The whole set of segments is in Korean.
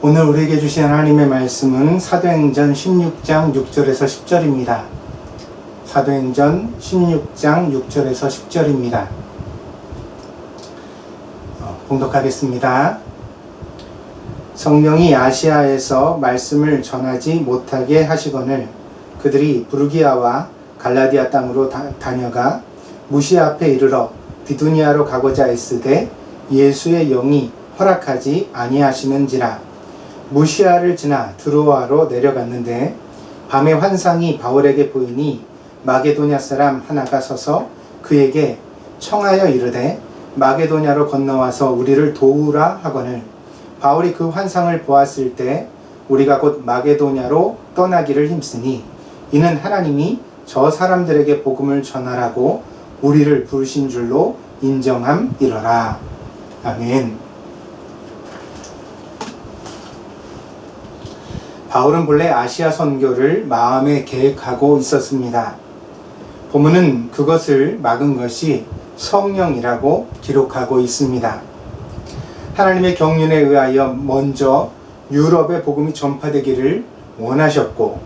오늘 우리에게 주신 하나님의 말씀은 사도행전 16장 6절에서 10절입니다. 사도행전 16장 6절에서 10절입니다. 봉독하겠습니다. 성령이 아시아에서 말씀을 전하지 못하게 하시거늘 그들이 부르기아와 갈라디아 땅으로 다녀가 무시아 앞에 이르러 비두니아로 가고자 애쓰되 예수의 영이 허락하지 아니하시는지라. 무시아를 지나 드로아로 내려갔는데 밤에 환상이 바울에게 보이니 마게도냐 사람 하나가 서서 그에게 청하여 이르되 마게도냐로 건너와서 우리를 도우라 하거늘 바울이 그 환상을 보았을 때 우리가 곧 마게도냐로 떠나기를 힘쓰니 이는 하나님이 저 사람들에게 복음을 전하라고 우리를 부르신 줄로 인정함이러라. 아멘. 바울은 본래 아시아 선교를 마음에 계획하고 있었습니다. 본문은 그것을 막은 것이 성령이라고 기록하고 있습니다. 하나님의 경륜에 의하여 먼저 유럽의 복음이 전파되기를 원하셨고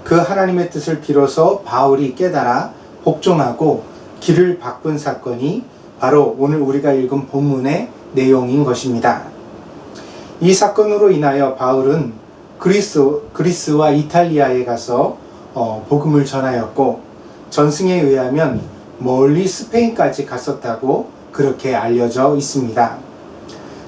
그 하나님의 뜻을 비로소 바울이 깨달아 복종하고 길을 바꾼 사건이 바로 오늘 우리가 읽은 본문의 내용인 것입니다. 이 사건으로 인하여 바울은 그리스와 이탈리아에 가서 복음을 전하였고 전승에 의하면 멀리 스페인까지 갔었다고 그렇게 알려져 있습니다.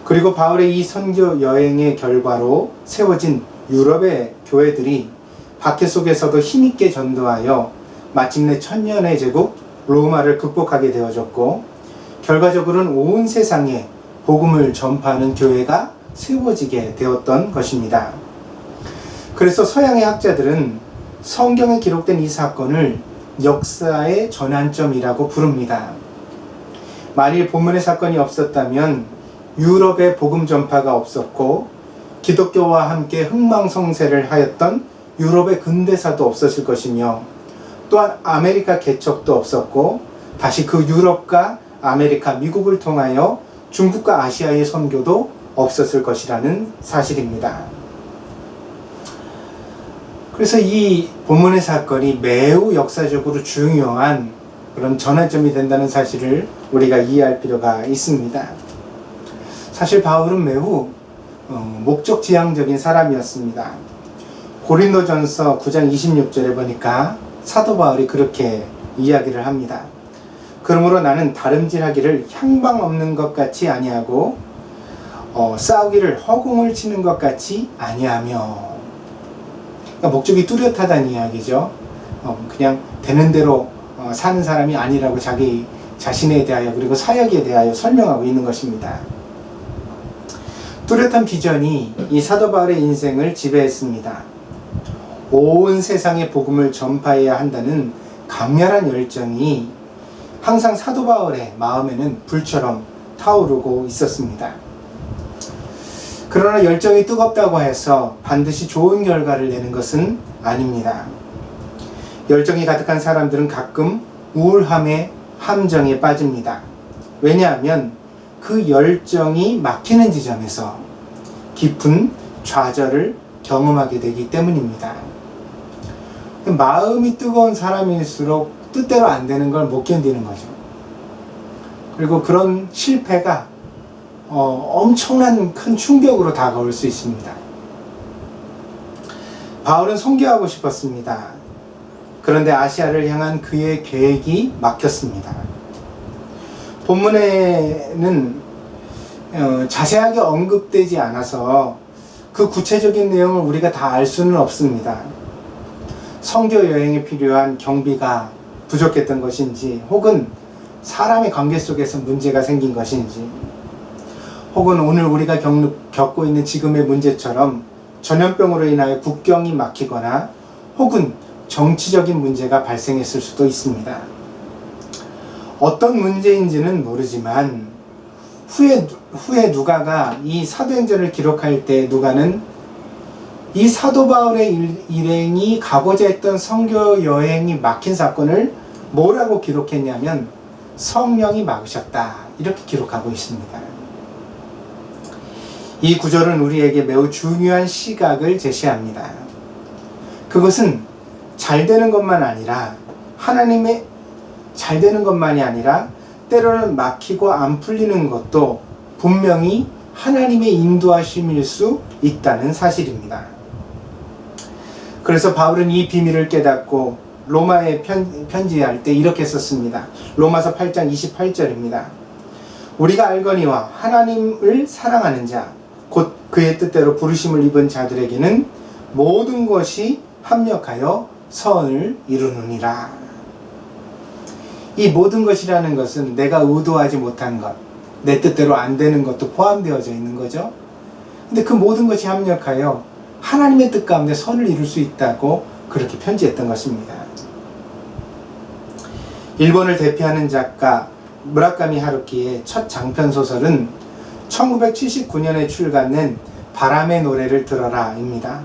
그리고 바울의 이 선교 여행의 결과로 세워진 유럽의 교회들이 박해 속에서도 힘있게 전도하여 마침내 천년의 제국 로마를 극복하게 되어졌고 결과적으로는 온 세상에 복음을 전파하는 교회가 세워지게 되었던 것입니다. 그래서 서양의 학자들은 성경에 기록된 이 사건을 역사의 전환점이라고 부릅니다. 만일 본문의 사건이 없었다면 유럽의 복음 전파가 없었고 기독교와 함께 흥망성쇠를 하였던 유럽의 근대사도 없었을 것이며 또한 아메리카 개척도 없었고 다시 그 유럽과 아메리카, 미국을 통하여 중국과 아시아의 선교도 없었을 것이라는 사실입니다. 그래서 이 본문의 사건이 매우 역사적으로 중요한 그런 전환점이 된다는 사실을 우리가 이해할 필요가 있습니다. 사실 바울은 매우 목적지향적인 사람이었습니다. 고린도전서 9장 26절에 보니까 사도 바울이 그렇게 이야기를 합니다. 그러므로 나는 다름질하기를 향방 없는 것 같이 아니하고 싸우기를 허공을 치는 것 같이 아니하며. 그러니까 목적이 뚜렷하다는 이야기죠. 그냥 되는 대로 사는 사람이 아니라고 자기 자신에 대하여 그리고 사역에 대하여 설명하고 있는 것입니다. 뚜렷한 비전이 이 사도 바울의 인생을 지배했습니다. 온 세상에 복음을 전파해야 한다는 강렬한 열정이 항상 사도 바울의 마음에는 불처럼 타오르고 있었습니다. 그러나 열정이 뜨겁다고 해서 반드시 좋은 결과를 내는 것은 아닙니다. 열정이 가득한 사람들은 가끔 우울함의 함정에 빠집니다. 왜냐하면 그 열정이 막히는 지점에서 깊은 좌절을 경험하게 되기 때문입니다. 마음이 뜨거운 사람일수록 뜻대로 안 되는 걸 못 견디는 거죠. 그리고 그런 실패가 엄청난 큰 충격으로 다가올 수 있습니다. 바울은 선교하고 싶었습니다. 그런데 아시아를 향한 그의 계획이 막혔습니다. 본문에는 자세하게 언급되지 않아서 그 구체적인 내용을 우리가 다 알 수는 없습니다. 선교 여행에 필요한 경비가 부족했던 것인지 혹은 사람의 관계 속에서 문제가 생긴 것인지 혹은 오늘 우리가 겪고 있는 지금의 문제처럼 전염병으로 인하여 국경이 막히거나 혹은 정치적인 문제가 발생했을 수도 있습니다. 어떤 문제인지는 모르지만 후에 누가가 이 사도행전을 기록할 때 누가는 이 사도 바울의 일행이 가고자 했던 선교 여행이 막힌 사건을 뭐라고 기록했냐면 성령이 막으셨다 이렇게 기록하고 있습니다. 이 구절은 우리에게 매우 중요한 시각을 제시합니다. 그것은 잘 되는 것만 아니라 하나님의 잘 되는 것만이 아니라 때로는 막히고 안 풀리는 것도 분명히 하나님의 인도하심일 수 있다는 사실입니다. 그래서 바울은 이 비밀을 깨닫고 로마에 편지할 때 이렇게 썼습니다. 로마서 8장 28절입니다. 우리가 알거니와 하나님을 사랑하는 자 곧 그의 뜻대로 부르심을 입은 자들에게는 모든 것이 합력하여 선을 이루느니라. 이 모든 것이라는 것은 내가 의도하지 못한 것, 내 뜻대로 안 되는 것도 포함되어져 있는 거죠. 근데 그 모든 것이 합력하여 하나님의 뜻 가운데 선을 이룰 수 있다고 그렇게 편지했던 것입니다. 일본을 대표하는 작가 무라카미 하루키의 첫 장편 소설은 1979년에 출간된 바람의 노래를 들어라 입니다.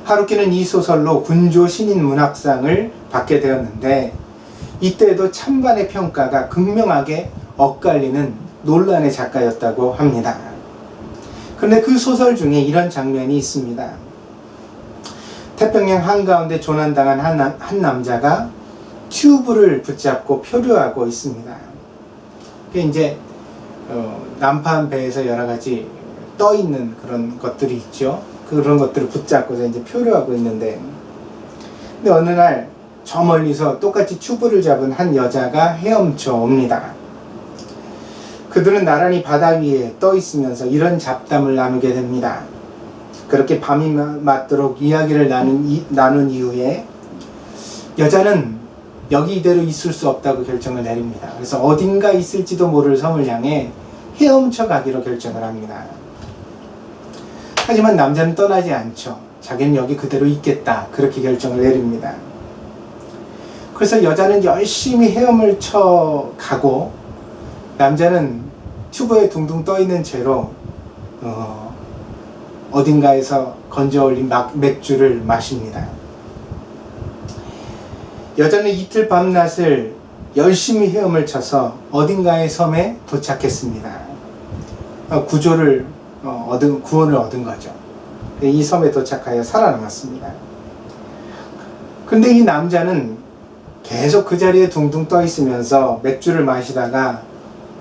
하루키는 이 소설로 군조 신인 문학상을 받게 되었는데 이때에도 찬반의 평가가 극명하게 엇갈리는 논란의 작가였다고 합니다. 그런데 그 소설 중에 이런 장면이 있습니다. 태평양 한가운데 조난당한 한 남자가 튜브를 붙잡고 표류하고 있습니다. 그게 이제 난파한 배에서 여러 가지 떠 있는 그런 것들이 있죠. 그런 것들을 붙잡고서 이제 표류하고 있는데, 근데 어느 날 저 멀리서 똑같이 튜브를 잡은 한 여자가 헤엄쳐 옵니다. 그들은 나란히 바다 위에 떠 있으면서 이런 잡담을 나누게 됩니다. 그렇게 밤이 맞도록 이야기를 나눈 이후에 여자는 여기 이대로 있을 수 없다고 결정을 내립니다. 그래서 어딘가 있을지도 모를 섬을 향해 헤엄쳐 가기로 결정을 합니다. 하지만 남자는 떠나지 않죠. 자기는 여기 그대로 있겠다. 그렇게 결정을 내립니다. 그래서 여자는 열심히 헤엄을 쳐 가고 남자는 튜브에 둥둥 떠 있는 채로 어딘가에서 건져 올린 맥주를 마십니다. 여자는 이틀 밤낮을 열심히 헤엄을 쳐서 어딘가의 섬에 도착했습니다. 구원을 얻은 거죠. 이 섬에 도착하여 살아남았습니다. 그런데 이 남자는 계속 그 자리에 둥둥 떠 있으면서 맥주를 마시다가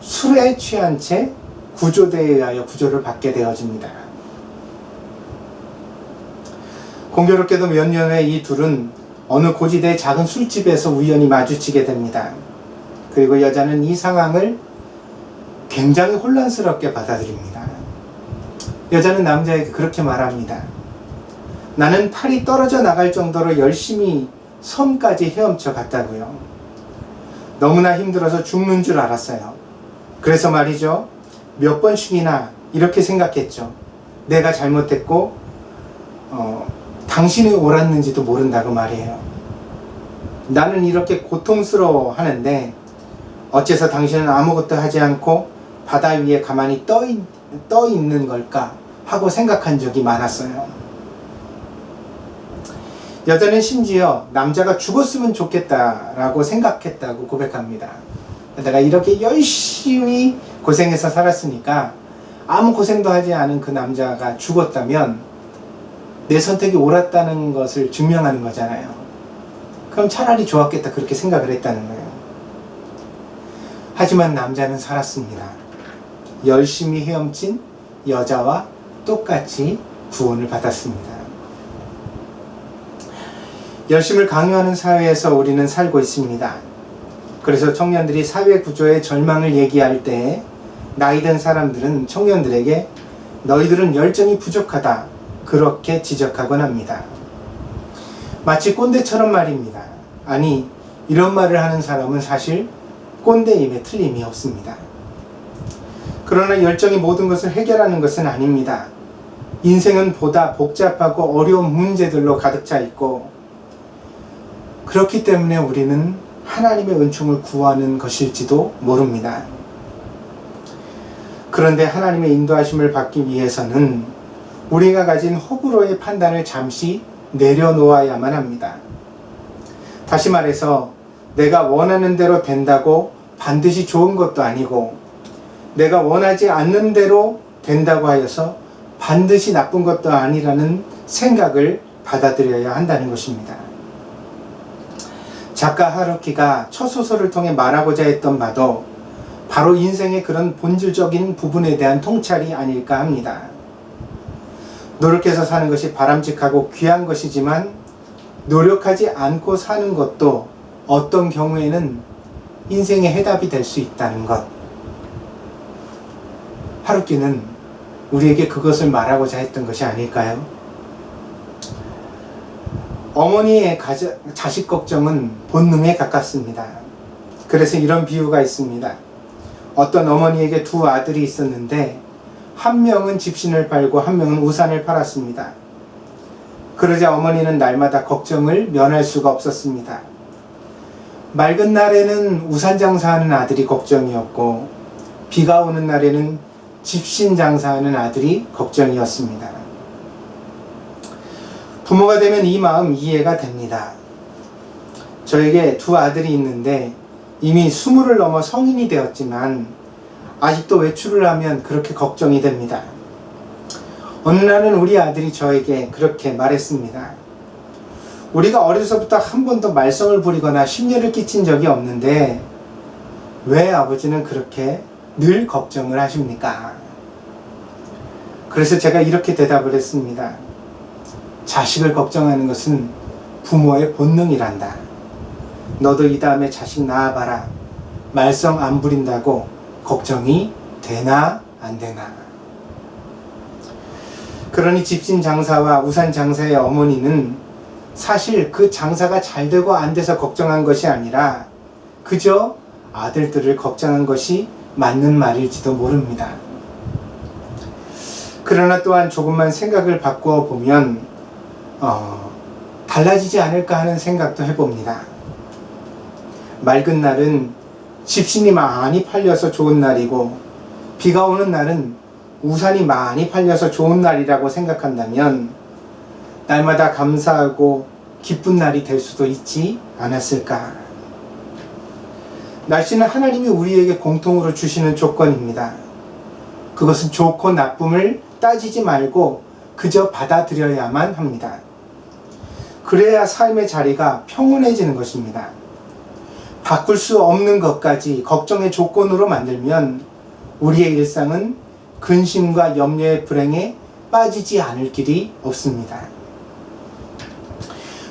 술에 취한 채 구조대에 의하여 구조를 받게 되어집니다. 공교롭게도 몇 년 후에 이 둘은 어느 고지대의 작은 술집에서 우연히 마주치게 됩니다. 그리고 여자는 이 상황을 굉장히 혼란스럽게 받아들입니다. 여자는 남자에게 그렇게 말합니다. 나는 팔이 떨어져 나갈 정도로 열심히 섬까지 헤엄쳐 갔다고요. 너무나 힘들어서 죽는 줄 알았어요. 그래서 말이죠. 몇 번씩이나 이렇게 생각했죠. 내가 잘못했고 당신이 옳았는지도 모른다고 말이에요. 나는 이렇게 고통스러워 하는데 어째서 당신은 아무것도 하지 않고 바다 위에 가만히 떠 있는 걸까 하고 생각한 적이 많았어요. 여자는 심지어 남자가 죽었으면 좋겠다라고 생각했다고 고백합니다. 내가 이렇게 열심히 고생해서 살았으니까 아무 고생도 하지 않은 그 남자가 죽었다면 내 선택이 옳았다는 것을 증명하는 거잖아요. 그럼 차라리 좋았겠다 그렇게 생각을 했다는 거예요. 하지만 남자는 살았습니다. 열심히 헤엄친 여자와 똑같이 구원을 받았습니다. 열심을 강요하는 사회에서 우리는 살고 있습니다. 그래서 청년들이 사회 구조의 절망을 얘기할 때 나이 든 사람들은 청년들에게 너희들은 열정이 부족하다 그렇게 지적하곤 합니다. 마치 꼰대처럼 말입니다. 아니, 이런 말을 하는 사람은 사실 꼰대임에 틀림이 없습니다. 그러나 열정이 모든 것을 해결하는 것은 아닙니다. 인생은 보다 복잡하고 어려운 문제들로 가득 차 있고 그렇기 때문에 우리는 하나님의 은총을 구하는 것일지도 모릅니다. 그런데 하나님의 인도하심을 받기 위해서는 우리가 가진 호불호의 판단을 잠시 내려놓아야만 합니다. 다시 말해서 내가 원하는 대로 된다고 반드시 좋은 것도 아니고 내가 원하지 않는 대로 된다고 하여서 반드시 나쁜 것도 아니라는 생각을 받아들여야 한다는 것입니다. 작가 하루키가 첫 소설을 통해 말하고자 했던 바도 바로 인생의 그런 본질적인 부분에 대한 통찰이 아닐까 합니다. 노력해서 사는 것이 바람직하고 귀한 것이지만 노력하지 않고 사는 것도 어떤 경우에는 인생의 해답이 될 수 있다는 것. 하루키는 우리에게 그것을 말하고자 했던 것이 아닐까요? 어머니의 자식 걱정은 본능에 가깝습니다. 그래서 이런 비유가 있습니다. 어떤 어머니에게 두 아들이 있었는데 한 명은 집신을 팔고 한 명은 우산을 팔았습니다. 그러자 어머니는 날마다 걱정을 면할 수가 없었습니다. 맑은 날에는 우산 장사하는 아들이 걱정이었고 비가 오는 날에는 집신 장사하는 아들이 걱정이었습니다. 부모가 되면 이 마음 이해가 됩니다. 저에게 두 아들이 있는데 이미 20을 넘어 성인이 되었지만 아직도 외출을 하면 그렇게 걱정이 됩니다. 어느 날은 우리 아들이 저에게 그렇게 말했습니다. 우리가 어려서부터 한 번도 말썽을 부리거나 심려를 끼친 적이 없는데 왜 아버지는 그렇게 늘 걱정을 하십니까? 그래서 제가 이렇게 대답을 했습니다. 자식을 걱정하는 것은 부모의 본능이란다. 너도 이 다음에 자식 낳아봐라. 말썽 안 부린다고 걱정이 되나 안 되나. 그러니 집신 장사와 우산 장사의 어머니는 사실 그 장사가 잘 되고 안 돼서 걱정한 것이 아니라 그저 아들들을 걱정한 것이 맞는 말일지도 모릅니다. 그러나 또한 조금만 생각을 바꾸어 보면 달라지지 않을까 하는 생각도 해봅니다. 맑은 날은 집신이 많이 팔려서 좋은 날이고 비가 오는 날은 우산이 많이 팔려서 좋은 날이라고 생각한다면 날마다 감사하고 기쁜 날이 될 수도 있지 않았을까. 날씨는 하나님이 우리에게 공통으로 주시는 조건입니다. 그것은 좋고 나쁨을 따지지 말고 그저 받아들여야만 합니다. 그래야 삶의 자리가 평온해지는 것입니다. 바꿀 수 없는 것까지 걱정의 조건으로 만들면 우리의 일상은 근심과 염려의 불행에 빠지지 않을 길이 없습니다.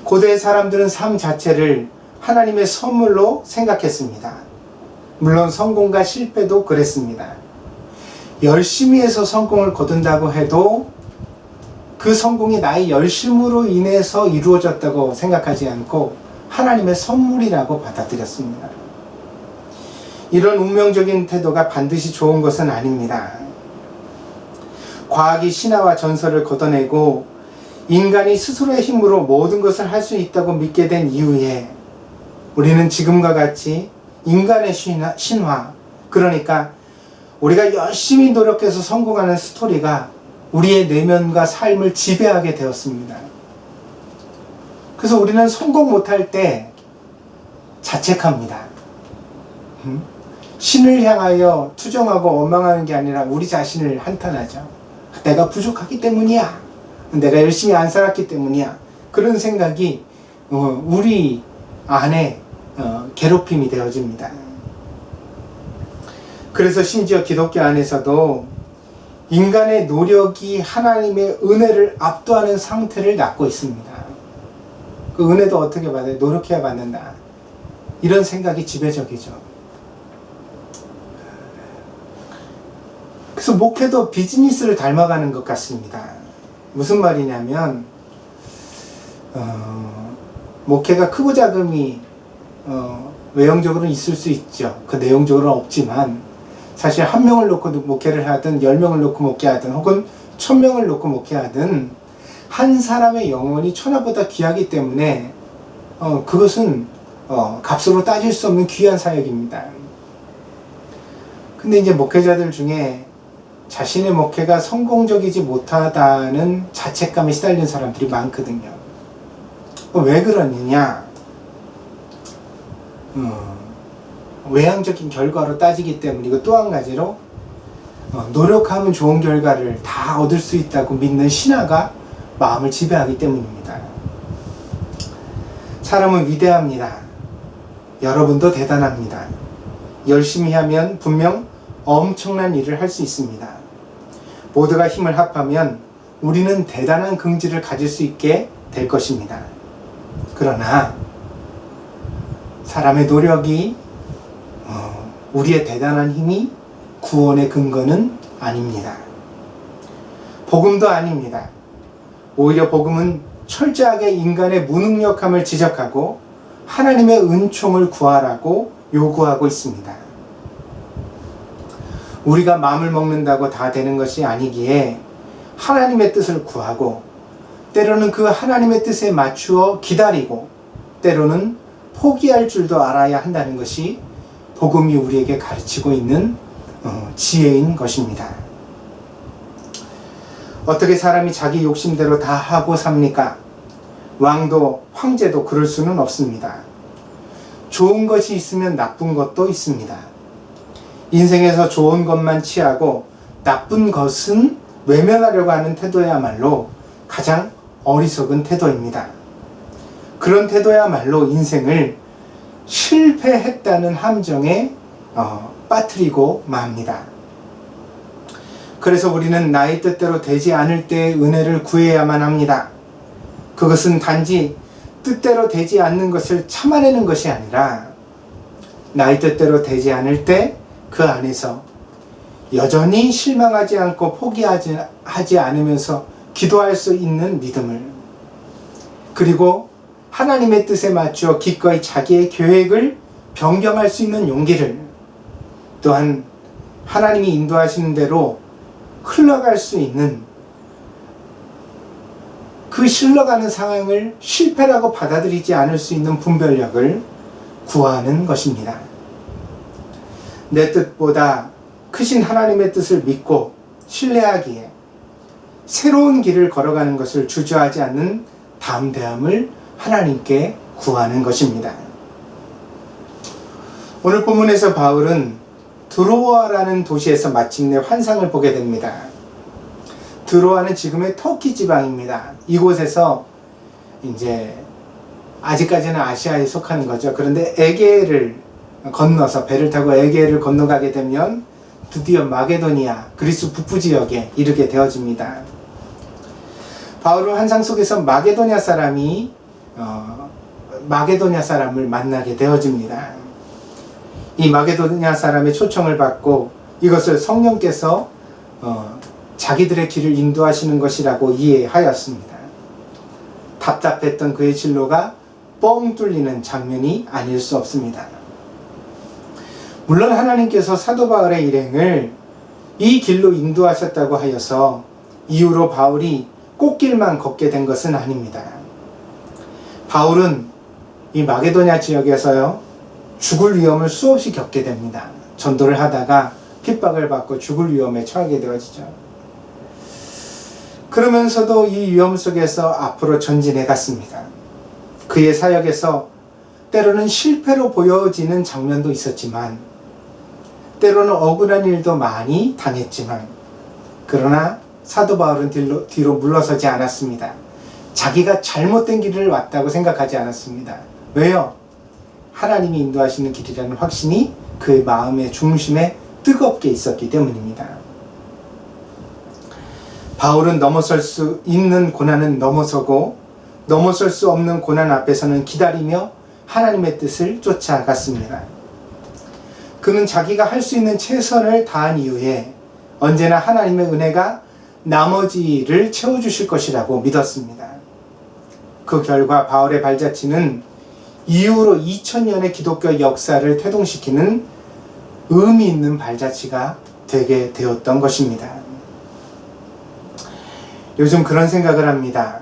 고대의 사람들은 삶 자체를 하나님의 선물로 생각했습니다. 물론 성공과 실패도 그랬습니다. 열심히 해서 성공을 거둔다고 해도 그 성공이 나의 열심으로 인해서 이루어졌다고 생각하지 않고 하나님의 선물이라고 받아들였습니다. 이런 운명적인 태도가 반드시 좋은 것은 아닙니다. 과학이 신화와 전설을 걷어내고 인간이 스스로의 힘으로 모든 것을 할 수 있다고 믿게 된 이후에 우리는 지금과 같이 인간의 신화, 그러니까 우리가 열심히 노력해서 성공하는 스토리가 우리의 내면과 삶을 지배하게 되었습니다. 그래서 우리는 성공 못할 때 자책합니다. 신을 향하여 투정하고 원망하는 게 아니라 우리 자신을 한탄하죠. 내가 부족하기 때문이야. 내가 열심히 안 살았기 때문이야. 그런 생각이 우리 안에 괴롭힘이 되어집니다. 그래서 심지어 기독교 안에서도 인간의 노력이 하나님의 은혜를 압도하는 상태를 낳고 있습니다. 그 은혜도 어떻게 받아요? 노력해야 받는다. 이런 생각이 지배적이죠. 그래서 목회도 비즈니스를 닮아가는 것 같습니다. 무슨 말이냐면 목회가 크고 작음이 외형적으로는 있을 수 있죠. 그 내용적으로는 없지만 사실 한 명을 놓고 목회를 하든 10명을 놓고 목회하든 혹은 1000명을 놓고 목회하든 한 사람의 영혼이 천하보다 귀하기 때문에 그것은 값으로 따질 수 없는 귀한 사역입니다. 근데 이제 목회자들 중에 자신의 목회가 성공적이지 못하다는 자책감에 시달리는 사람들이 많거든요. 왜 그러느냐? 외향적인 결과로 따지기 때문이고 또 한 가지로 노력하면 좋은 결과를 다 얻을 수 있다고 믿는 신화가 마음을 지배하기 때문입니다. 사람은 위대합니다. 여러분도 대단합니다. 열심히 하면 분명 엄청난 일을 할 수 있습니다. 모두가 힘을 합하면 우리는 대단한 긍지를 가질 수 있게 될 것입니다. 그러나 사람의 노력이 우리의 대단한 힘이 구원의 근거는 아닙니다. 복음도 아닙니다. 오히려 복음은 철저하게 인간의 무능력함을 지적하고 하나님의 은총을 구하라고 요구하고 있습니다. 우리가 마음을 먹는다고 다 되는 것이 아니기에 하나님의 뜻을 구하고 때로는 그 하나님의 뜻에 맞추어 기다리고 때로는 포기할 줄도 알아야 한다는 것이 복음이 우리에게 가르치고 있는 지혜인 것입니다. 어떻게 사람이 자기 욕심대로 다 하고 삽니까? 왕도 황제도 그럴 수는 없습니다. 좋은 것이 있으면 나쁜 것도 있습니다. 인생에서 좋은 것만 취하고 나쁜 것은 외면하려고 하는 태도야말로 가장 어리석은 태도입니다. 그런 태도야말로 인생을 실패했다는 함정에 빠뜨리고 맙니다. 그래서 우리는 나의 뜻대로 되지 않을 때의 은혜를 구해야만 합니다. 그것은 단지 뜻대로 되지 않는 것을 참아내는 것이 아니라 나의 뜻대로 되지 않을 때 그 안에서 여전히 실망하지 않고 포기하지 않으면서 기도할 수 있는 믿음을, 그리고 하나님의 뜻에 맞추어 기꺼이 자기의 계획을 변경할 수 있는 용기를, 또한 하나님이 인도하시는 대로 흘러갈 수 있는 그 흘러가는 상황을 실패라고 받아들이지 않을 수 있는 분별력을 구하는 것입니다. 내 뜻보다 크신 하나님의 뜻을 믿고 신뢰하기에 새로운 길을 걸어가는 것을 주저하지 않는 담대함을 하나님께 구하는 것입니다. 오늘 본문에서 바울은 드로아라는 도시에서 마침내 환상을 보게 됩니다. 드로아는 지금의 터키 지방입니다. 이곳에서 이제 아직까지는 아시아에 속하는 거죠. 그런데 에게를 건너서 배를 타고 에게를 건너가게 되면 드디어 마게도니아, 그리스 북부 지역에 이르게 되어집니다. 바울은 환상 속에서 마게도니아 사람을 만나게 되어집니다. 이 마게도니아 사람의 초청을 받고 이것을 성령께서 자기들의 길을 인도하시는 것이라고 이해하였습니다. 답답했던 그의 진로가 뻥 뚫리는 장면이 아닐 수 없습니다. 물론 하나님께서 사도 바울의 일행을 이 길로 인도하셨다고 하여서 이후로 바울이 꽃길만 걷게 된 것은 아닙니다. 바울은 이 마게도냐 지역에서요, 죽을 위험을 수없이 겪게 됩니다. 전도를 하다가 핍박을 받고 죽을 위험에 처하게 되어지죠. 그러면서도 이 위험 속에서 앞으로 전진해 갔습니다. 그의 사역에서 때로는 실패로 보여지는 장면도 있었지만 때로는 억울한 일도 많이 당했지만 그러나 사도 바울은 뒤로 물러서지 않았습니다. 자기가 잘못된 길을 왔다고 생각하지 않았습니다. 왜요? 하나님이 인도하시는 길이라는 확신이 그의 마음의 중심에 뜨겁게 있었기 때문입니다. 바울은 넘어설 수 있는 고난은 넘어서고 넘어설 수 없는 고난 앞에서는 기다리며 하나님의 뜻을 쫓아갔습니다. 그는 자기가 할 수 있는 최선을 다한 이후에 언제나 하나님의 은혜가 나머지를 채워주실 것이라고 믿었습니다. 그 결과 바울의 발자취는 이후로 2000년의 기독교 역사를 태동시키는 의미 있는 발자취가 되게 되었던 것입니다. 요즘 그런 생각을 합니다.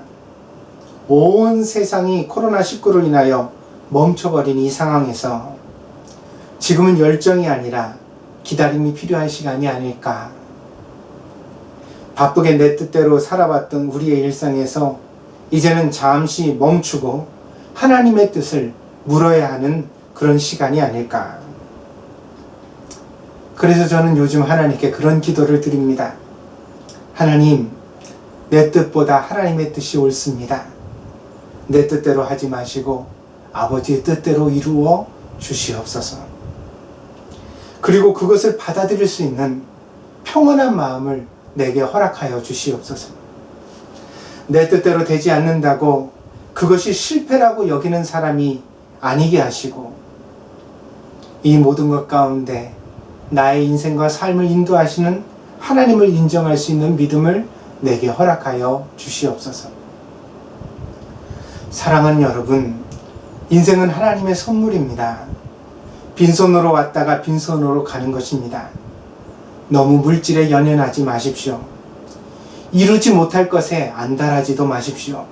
온 세상이 코로나19로 인하여 멈춰버린 이 상황에서 지금은 열정이 아니라 기다림이 필요한 시간이 아닐까. 바쁘게 내 뜻대로 살아왔던 우리의 일상에서 이제는 잠시 멈추고 하나님의 뜻을 물어야 하는 그런 시간이 아닐까. 그래서 저는 요즘 하나님께 그런 기도를 드립니다. 하나님, 내 뜻보다 하나님의 뜻이 옳습니다. 내 뜻대로 하지 마시고 아버지의 뜻대로 이루어 주시옵소서. 그리고 그것을 받아들일 수 있는 평온한 마음을 내게 허락하여 주시옵소서. 내 뜻대로 되지 않는다고 그것이 실패라고 여기는 사람이 아니게 하시고, 이 모든 것 가운데 나의 인생과 삶을 인도하시는 하나님을 인정할 수 있는 믿음을 내게 허락하여 주시옵소서. 사랑하는 여러분, 인생은 하나님의 선물입니다. 빈손으로 왔다가 빈손으로 가는 것입니다. 너무 물질에 연연하지 마십시오. 이루지 못할 것에 안달하지도 마십시오.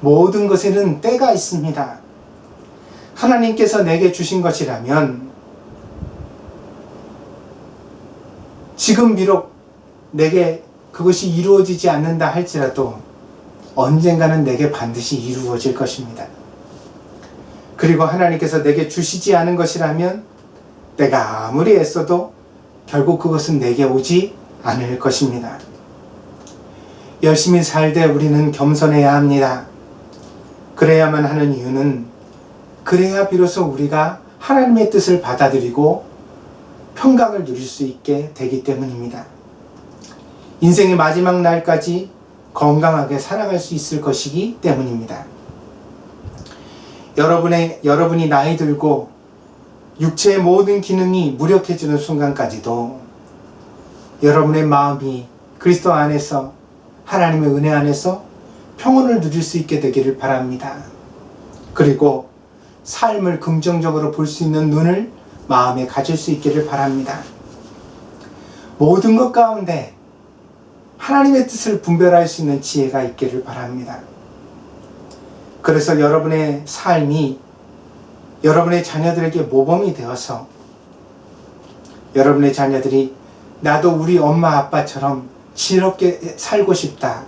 모든 것에는 때가 있습니다. 하나님께서 내게 주신 것이라면 지금 비록 내게 그것이 이루어지지 않는다 할지라도 언젠가는 내게 반드시 이루어질 것입니다. 그리고 하나님께서 내게 주시지 않은 것이라면 내가 아무리 애써도 결국 그것은 내게 오지 않을 것입니다. 열심히 살되 우리는 겸손해야 합니다. 그래야만 하는 이유는 그래야 비로소 우리가 하나님의 뜻을 받아들이고 평강을 누릴 수 있게 되기 때문입니다. 인생의 마지막 날까지 건강하게 살아갈 수 있을 것이기 때문입니다. 여러분이 나이 들고 육체의 모든 기능이 무력해지는 순간까지도 여러분의 마음이 그리스도 안에서, 하나님의 은혜 안에서 평온을 누릴 수 있게 되기를 바랍니다. 그리고 삶을 긍정적으로 볼 수 있는 눈을 마음에 가질 수 있기를 바랍니다. 모든 것 가운데 하나님의 뜻을 분별할 수 있는 지혜가 있기를 바랍니다. 그래서 여러분의 삶이 여러분의 자녀들에게 모범이 되어서 여러분의 자녀들이 나도 우리 엄마 아빠처럼 지혜롭게 살고 싶다,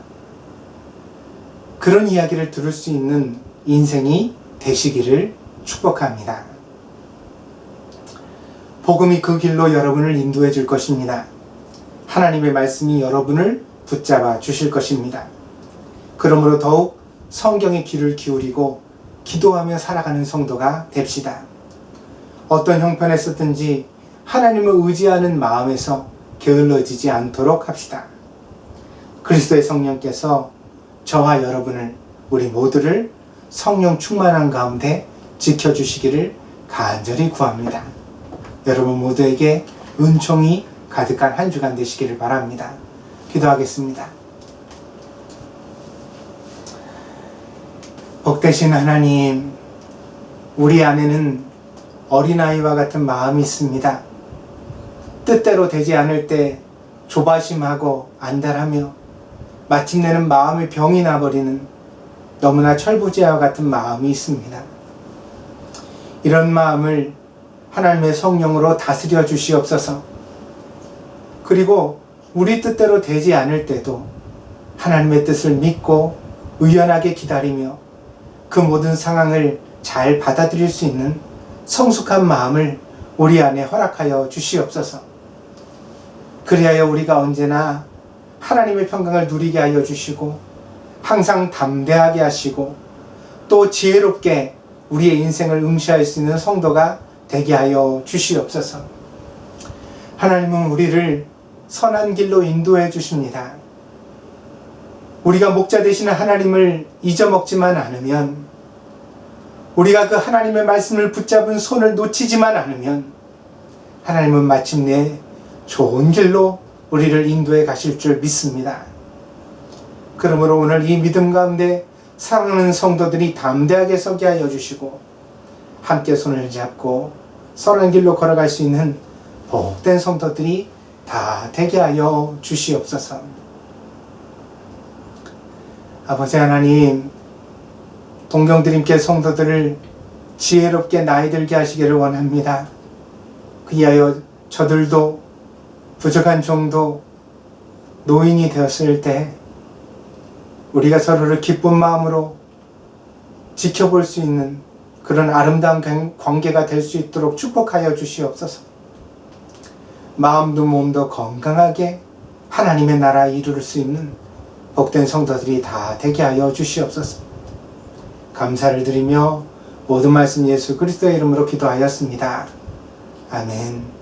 그런 이야기를 들을 수 있는 인생이 되시기를 축복합니다. 복음이 그 길로 여러분을 인도해 줄 것입니다. 하나님의 말씀이 여러분을 붙잡아 주실 것입니다. 그러므로 더욱 성경의 귀를 기울이고 기도하며 살아가는 성도가 됩시다. 어떤 형편에 있었든지 하나님을 의지하는 마음에서 게을러지지 않도록 합시다. 그리스도의 성령께서 저와 여러분을, 우리 모두를 성령 충만한 가운데 지켜주시기를 간절히 구합니다. 여러분 모두에게 은총이 가득한 한 주간 되시기를 바랍니다. 기도하겠습니다. 복되신 하나님, 우리 안에는 어린아이와 같은 마음이 있습니다. 뜻대로 되지 않을 때 조바심하고 안달하며 마침내는 마음의 병이 나버리는 너무나 철부지와 같은 마음이 있습니다. 이런 마음을 하나님의 성령으로 다스려 주시옵소서. 그리고 우리 뜻대로 되지 않을 때도 하나님의 뜻을 믿고 의연하게 기다리며 그 모든 상황을 잘 받아들일 수 있는 성숙한 마음을 우리 안에 허락하여 주시옵소서. 그리하여 우리가 언제나 하나님의 평강을 누리게 하여 주시고 항상 담대하게 하시고 또 지혜롭게 우리의 인생을 응시할 수 있는 성도가 되게 하여 주시옵소서. 하나님은 우리를 선한 길로 인도해 주십니다. 우리가 목자 되시는 하나님을 잊어먹지만 않으면, 우리가 그 하나님의 말씀을 붙잡은 손을 놓치지만 않으면 하나님은 마침내 좋은 길로 우리를 인도해 가실 줄 믿습니다. 그러므로 오늘 이 믿음 가운데 사랑하는 성도들이 담대하게 서게 하여 주시고 함께 손을 잡고 선한 길로 걸어갈 수 있는 복된 성도들이 다 되게 하여 주시옵소서. 아버지 하나님, 동경드림께 성도들을 지혜롭게 나이 들게 하시기를 원합니다. 그리하여 저들도 부족한 종도 노인이 되었을 때 우리가 서로를 기쁜 마음으로 지켜볼 수 있는 그런 아름다운 관계가 될 수 있도록 축복하여 주시옵소서. 마음도 몸도 건강하게 하나님의 나라 이룰 수 있는 복된 성도들이 다 되게 하여 주시옵소서. 감사를 드리며 모든 말씀 예수 그리스도의 이름으로 기도하였습니다. 아멘.